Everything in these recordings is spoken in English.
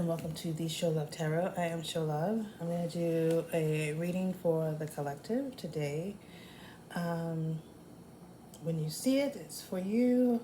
welcome to the Show Love Tarot. I am Show Love. I'm going to do a reading for the collective today. When you see it, it's for you.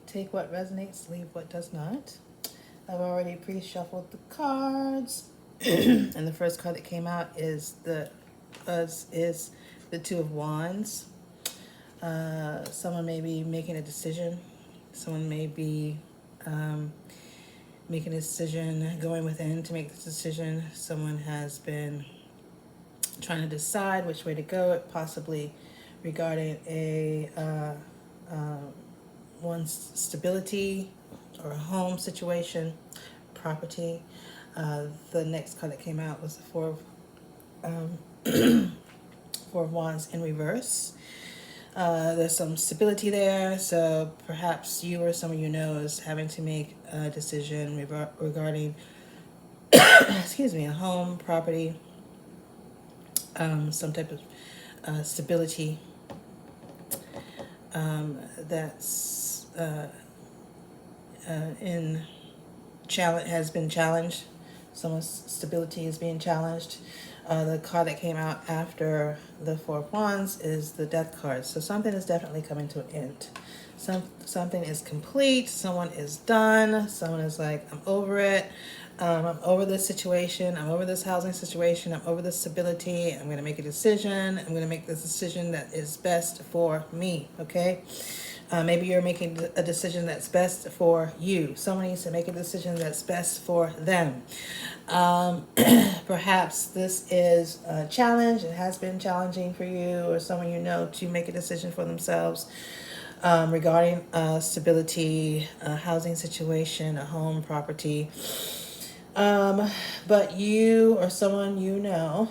Take what resonates, leave what does not. I've already pre-shuffled the cards, and the first card that came out is the Two of Wands. Someone may be making a decision. Someone may be making a decision, going within to make this decision. Someone has been trying to decide which way to go, possibly regarding one's stability or a home situation, property. The next card that came out was the Four of Wands in reverse. There's some stability there, so perhaps you or someone you know is having to make a decision regarding a home, property, some type of stability that's in challenge, has been challenged. Someone's stability is being challenged. The card that came out after the Four of Wands is the Death card. So something is definitely coming to an end. Something is complete. Someone is done. Someone is like, I'm over it. I'm over this situation. I'm over this housing situation. I'm over this stability. I'm going to make a decision. I'm going to make this decision that is best for me. Okay? Maybe you're making a decision that's best for you. Someone needs to make a decision that's best for them. Perhaps this is a challenge. It has been challenging for you or someone you know to make a decision for themselves regarding stability, a housing situation, a home, property. But you or someone you know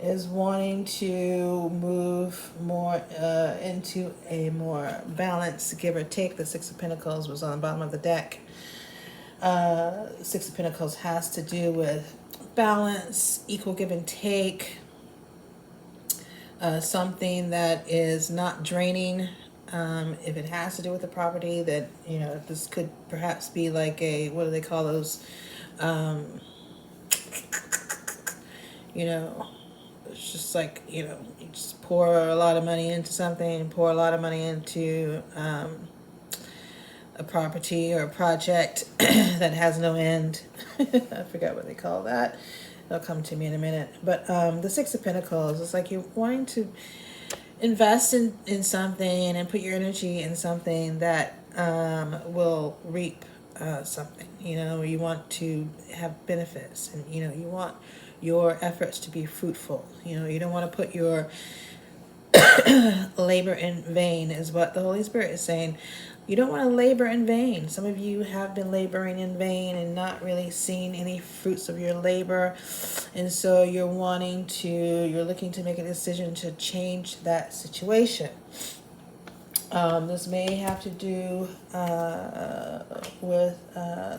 is wanting to move more into a more balanced give or take. The Six of Pentacles was on the bottom of the deck. Six of Pentacles has to do with balance, equal give and take, something that is not draining. If it has to do with the property, that, this could perhaps be like a, what do they call those? It's just like, you just pour a lot of money into something, pour a lot of money into a property or a project that has no end. I forgot what they call that. It'll come to me in a minute. But the Six of Pentacles, it's like you're wanting to invest in something and put your energy in something that will reap something. You want to have benefits, and you want your efforts to be fruitful. You don't want to put your labor in vain, is what the Holy Spirit is saying. You don't want to labor in vain. Some of you have been laboring in vain and not really seeing any fruits of your labor. And so you're looking to make a decision to change that situation. This may have to do with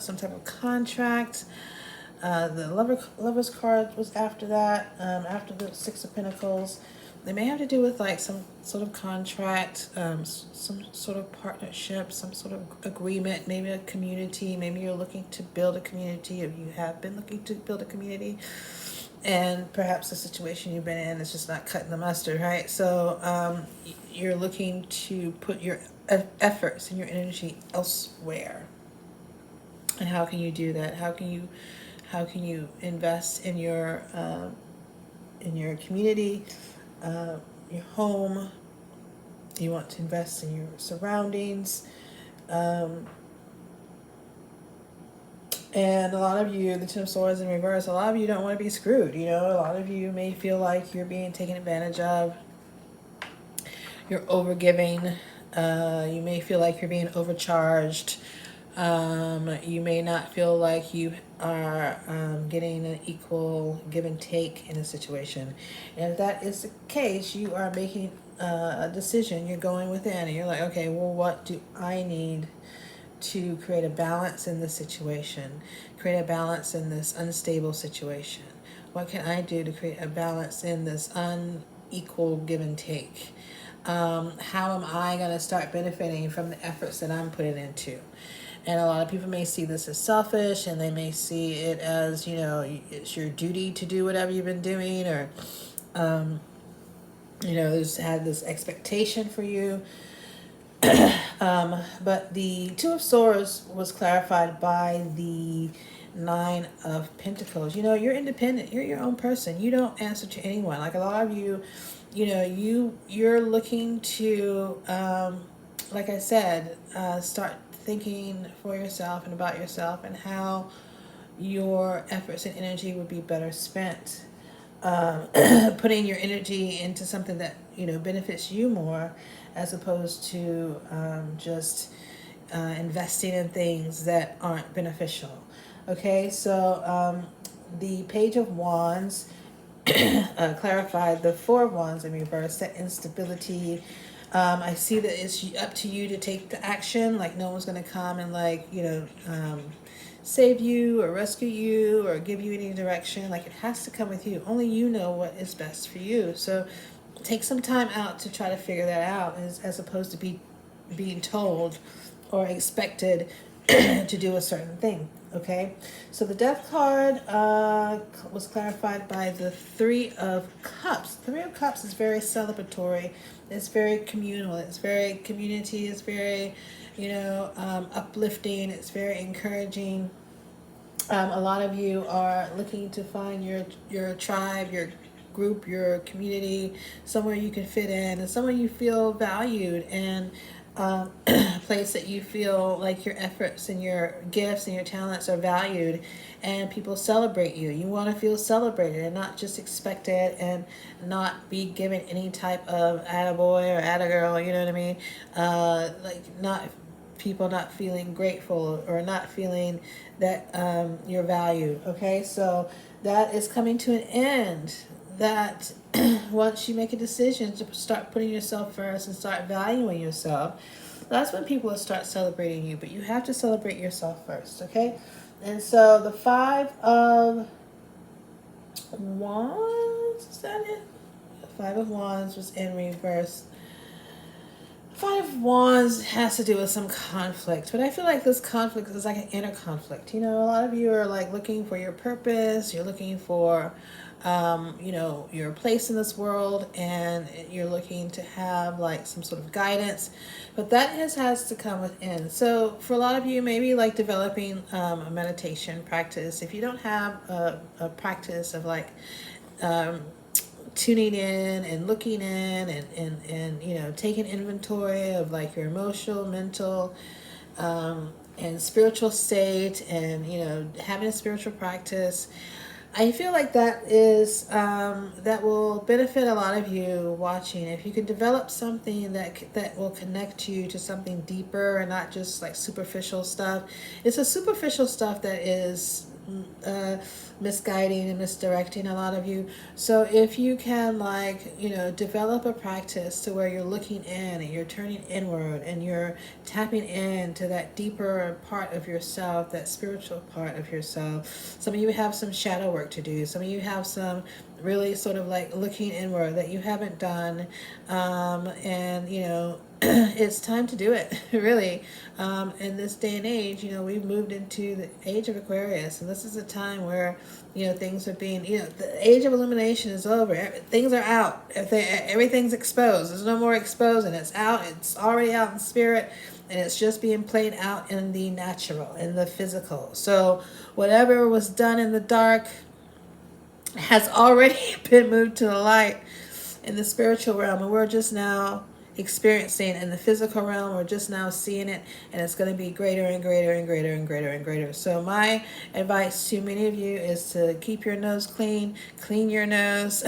some type of contract. The Lover's card was after that, after the Six of Pentacles. They may have to do with like some sort of contract, some sort of partnership, some sort of agreement, maybe a community. Maybe you're looking to build a community, or you have been looking to build a community, and perhaps the situation you've been in is just not cutting the mustard, right? So you're looking to put your efforts and your energy elsewhere. And how can you do that? How can you invest in your community, your home? You want to invest in your surroundings. And a lot of you, the Ten of Swords in reverse, a lot of you don't want to be screwed. A lot of you may feel like you're being taken advantage of. You're overgiving. You may feel like you're being overcharged. You may not feel like you are getting an equal give and take in a situation. And if that is the case, you are making a decision. You're going within and you're like, okay, well, what do I need to create a balance in this situation, create a balance in this unstable situation? What can I do to create a balance in this unequal give and take? How am I going to start benefiting from the efforts that I'm putting into? And a lot of people may see this as selfish, and they may see it as, it's your duty to do whatever you've been doing, or, there's had this expectation for you. But the Two of Swords was clarified by the Nine of Pentacles. You're independent. You're your own person. You don't answer to anyone. Like a lot of you, you're looking to, like I said, start thinking for yourself and about yourself and how your efforts and energy would be better spent. Putting your energy into something that benefits you more, as opposed to just investing in things that aren't beneficial. Okay, so the Page of Wands clarified the Four of Wands in reverse, that instability. I see that it's up to you to take the action. Like no one's going to come and save you or rescue you or give you any direction. Like it has to come with you. Only you know what is best for you. So take some time out to try to figure that out, as opposed to being told or expected to do a certain thing. Okay, so the Death card was clarified by the Three of Cups. Three of Cups is very celebratory. It's very communal. It's very community. It's very, uplifting. It's very encouraging. A lot of you are looking to find your tribe, your group, your community, somewhere you can fit in, and somewhere you feel valued, and a place that you feel like your efforts and your gifts and your talents are valued, and people celebrate you. You want to feel celebrated and not just expected, and not be given any type of attaboy or attagirl, you know what I mean? Not people not feeling grateful or not feeling that you're valued. Okay, so that is coming to an end. That once you make a decision to start putting yourself first and start valuing yourself, that's when people will start celebrating you. But you have to celebrate yourself first, okay? And so the Five of Wands, is that it? The Five of Wands was in reverse. Five of Wands has to do with some conflict, but I feel like this conflict is like an inner conflict. A lot of you are like looking for your purpose. You're looking for your place in this world, and you're looking to have like some sort of guidance, but that has to come within. So for a lot of you, maybe like developing a meditation practice. If you don't have a practice of tuning in and looking in and taking inventory of like your emotional, mental, and spiritual state, and having a spiritual practice, I feel like that is that will benefit a lot of you watching. If you can develop something that will connect you to something deeper and not just like superficial stuff. It's a superficial stuff that is misguiding and misdirecting a lot of you. So if you can develop a practice to where you're looking in and you're turning inward and you're tapping into that deeper part of yourself, that spiritual part of yourself. Some of you have some shadow work to do. Some of you have some really sort of like looking inward that you haven't done, and it's time to do it. Really, in this day and age, we've moved into the age of Aquarius, and this is a time where things are being, the age of illumination is over. Things are out. Everything's exposed. There's no more exposing. It's out. It's already out in spirit, and it's just being played out in the natural, in the physical. So whatever was done in the dark has already been moved to the light in the spiritual realm, and we're just now experiencing in the physical realm. We're just now seeing it, and it's going to be greater and greater and greater and greater and greater. So my advice to many of you is to keep your nose clean your nose,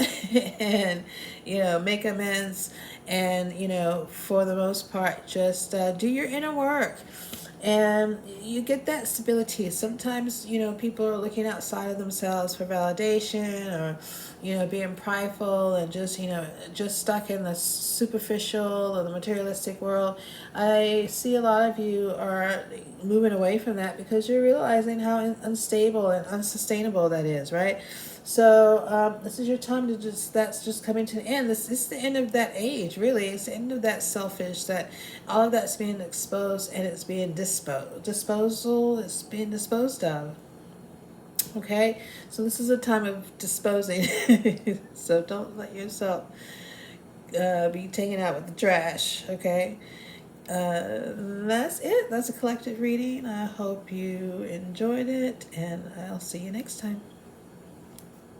and make amends, and for the most part just do your inner work, and you get that stability. Sometimes people are looking outside of themselves for validation, or being prideful, and just stuck in the superficial or the materialistic world. I see a lot of you are moving away from that because you're realizing how unstable and unsustainable that is, right? So this is your time to that's just coming to the end. This is the end of that age, really. It's the end of that selfish, that all of that's being exposed and it's being disposal, it's being disposed of. Okay, so this is a time of disposing. So don't let yourself be taken out with the trash. Okay, that's it. That's a collective reading. I hope you enjoyed it, and I'll see you next time.